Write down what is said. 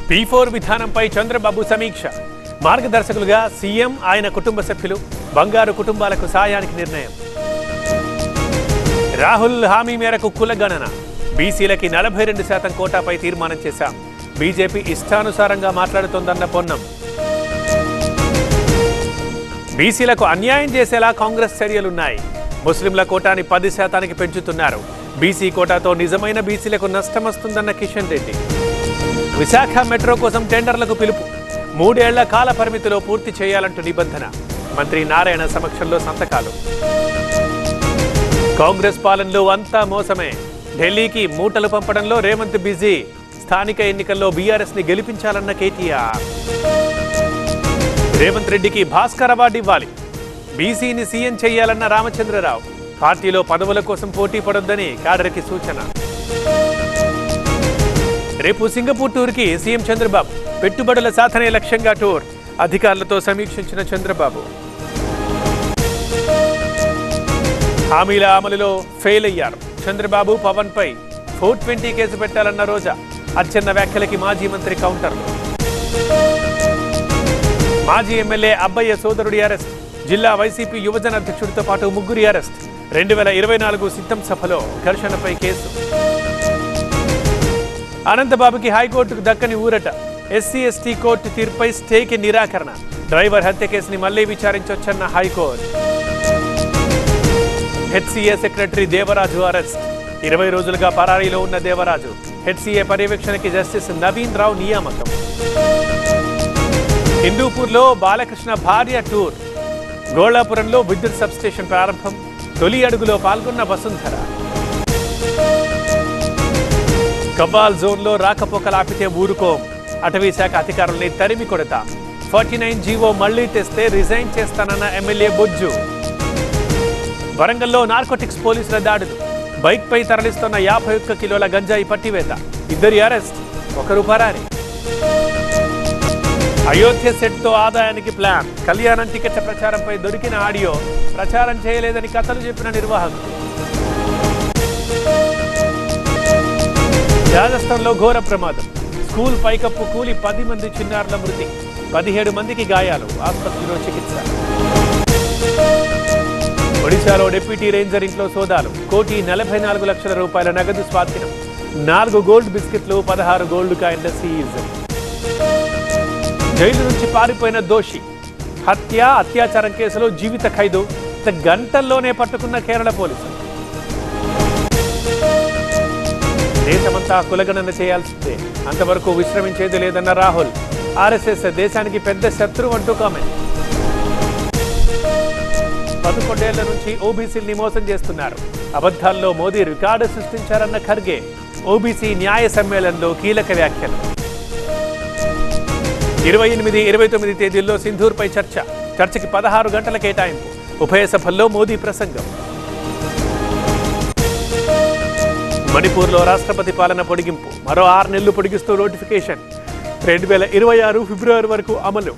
P4 విధానంపై చంద్రబాబు సమీక్ష. మార్గదర్శకులుగా CM ఆయన కుటుంబ సభ్యులు, బంగారు కుటుంబాలకు సాయానికి నిర్ణయం. రాహుల్ హామీ మేరకు కులగణన. బీసీలకి 42% కోటాపై తీర్మానం చేశాం. బీజేపీ ఇష్టానుసారంగా మాట్లాడుతోందన్న పొన్నం. బీసీలకు అన్యాయం చేసేలా కాంగ్రెస్ చర్యలున్నాయి. ముస్లింల కోటాని 10% పెంచుతున్నారు. బీసీ కోటాతో నిజమైన బీసీలకు నష్టం వస్తుందన్న కిషన్ రెడ్డి. విశాఖ మెట్రో కోసం టెండర్లకు పిలుపు. 3 ఏళ్ల కాల పరిమితిలో పూర్తి చేయాలంటూ నిబంధన. మంత్రి నారాయణ సమక్షంలో సంతకాలు. కాంగ్రెస్ పాలనలో అంతా మోసమే. ఢిల్లీకి మూటలు పంపడంలో రేవంత్ బిజీ. స్థానిక ఎన్నికల్లో బీఆర్ఎస్ ని గెలిపించాలన్న కేటీఆర్. రేవంత్ రెడ్డికి భాస్కర్ అవార్డు ఇవ్వాలి. బీసీని సీఎం చేయాలన్న రామచంద్రరావు. పార్టీలో పదవుల కోసం పోటీ పడొద్దని కాడర్కి సూచన. రేపు సింగపూర్ టూర్కి సీఎం చంద్రబాబు. పెట్టుబడుల సాధనే లక్ష్యంగా టూర్. అధికారులతో సమీక్షించిన చంద్రబాబు. హామీల అమలులో ఫెయిల్ అయ్యారు. చంద్రబాబు పవన్ పై 420 కేసు పెట్టాలన్న రోజా. అచ్చెన్న వ్యాఖ్యలకి మాజీ మంత్రి కౌంటర్లు. మాజీ ఎమ్మెల్యే అబ్బయ్య సోదరుడి అరెస్ట్. జిల్లా వైసీపీ యువజన అధ్యక్షుడితో పాటు 3 అరెస్ట్. 2024 సిద్ధం సభలో ఘర్షణపై కేసు. అనంతబాబుకి హైకోర్టుకు దక్కని ఊరట. ఎస్సీ ఎస్టీ కోర్టు తీర్పుపై స్టేకి నిరాకరణ. డ్రైవర్ హత్య కేసుని మళ్లీ విచారించొచ్చన్న హైకోర్టు. HCA secretary Devaraju arrest. 20 రోజులుగా పరారీలో ఉన్న దేవరాజు. హెచ్సీఏ పర్యవేక్షణకి జస్టిస్ నవీన్ రావు నియామకం. హిందూపూర్లో బాలకృష్ణ భార్య టూర్. గోళాపురంలో విద్యుత్ సబ్స్టేషన్ ప్రారంభం. తొలి అడుగులో పాల్గొన్న వసుంధర. కవ్వాల్ జోన్లో రాకపోకలాపితే ఊరుకోం. అటవీ శాఖ అధికారుల్ని తరిమి కొడతాం. 49 జీవో మళ్లీ తెస్తే రిజైన్ చేస్తానన్న ఎమ్మెల్యే బొజ్జు. వరంగల్లో నార్కోటిక్స్ పోలీసుల దాడులు. బైక్ పై తరలిస్తున్న 51 కిలోల గంజాయి పట్టివేత. 2 అరెస్ట్, 1 పరారీ. అయోధ్య సెట్ తో ఆదాయానికి ప్లాన్. కళ్యాణం టికెట్ల ప్రచారంపై దొరికిన ఆడియో. ప్రచారం చేయలేదని కథలు చెప్పిన నిర్వాహకులు. రాజస్థాన్లో ఘోర ప్రమాదం. స్కూల్ పైకప్పు కూలి 10 మంది చిన్నారుల మృతి. 17 మందికి గాయాలు. ఆసుపత్రిలో చికిత్స. ఒడిశాలో డిప్యూటీ రేంజర్ ఇంట్లో సోదాలు. 1,44 లక్షల రూపాయల నగదు స్వాధీనం. 4 గోల్డ్ బిస్కెట్లు, 16 గోల్డ్ కాయిన్ల సీజ్. జైలు నుంచి పారిపోయిన దోషి. హత్య, అత్యాచారం కేసులో జీవిత ఖైదు. గంటల్లోనే పట్టుకున్న కేరళ పోలీసులు. దేశమంతా కులగణన చేయాల్సిందే. అంతవరకు విశ్రమించేది లేదన్న రాహుల్. ఆర్ఎస్ఎస్ దేశానికి పెద్ద శత్రువు అంటూ కామెంట్. 11 ఏళ్ల నుంచి ఓబీసీల్ని మోసం చేస్తున్నారు. అబద్ధాల్లో మోదీ రికార్డు సృష్టించారన్న ఖర్గే. ఓబీసీ న్యాయ సమ్మేళనంలో కీలక వ్యాఖ్యలు. 28, 29 తేదీల్లో సింధూర్పై చర్చ. చర్చకి 16 గంటల కేటాయింపు. ఉభయ సభల్లో మోదీ ప్రసంగం. మణిపూర్లో రాష్ట్రపతి పాలన పొడిగింపు. మరో 6 నెలలు పొడిగిస్తూ నోటిఫికేషన్. 2026 ఫిబ్రవరి వరకు అమలు.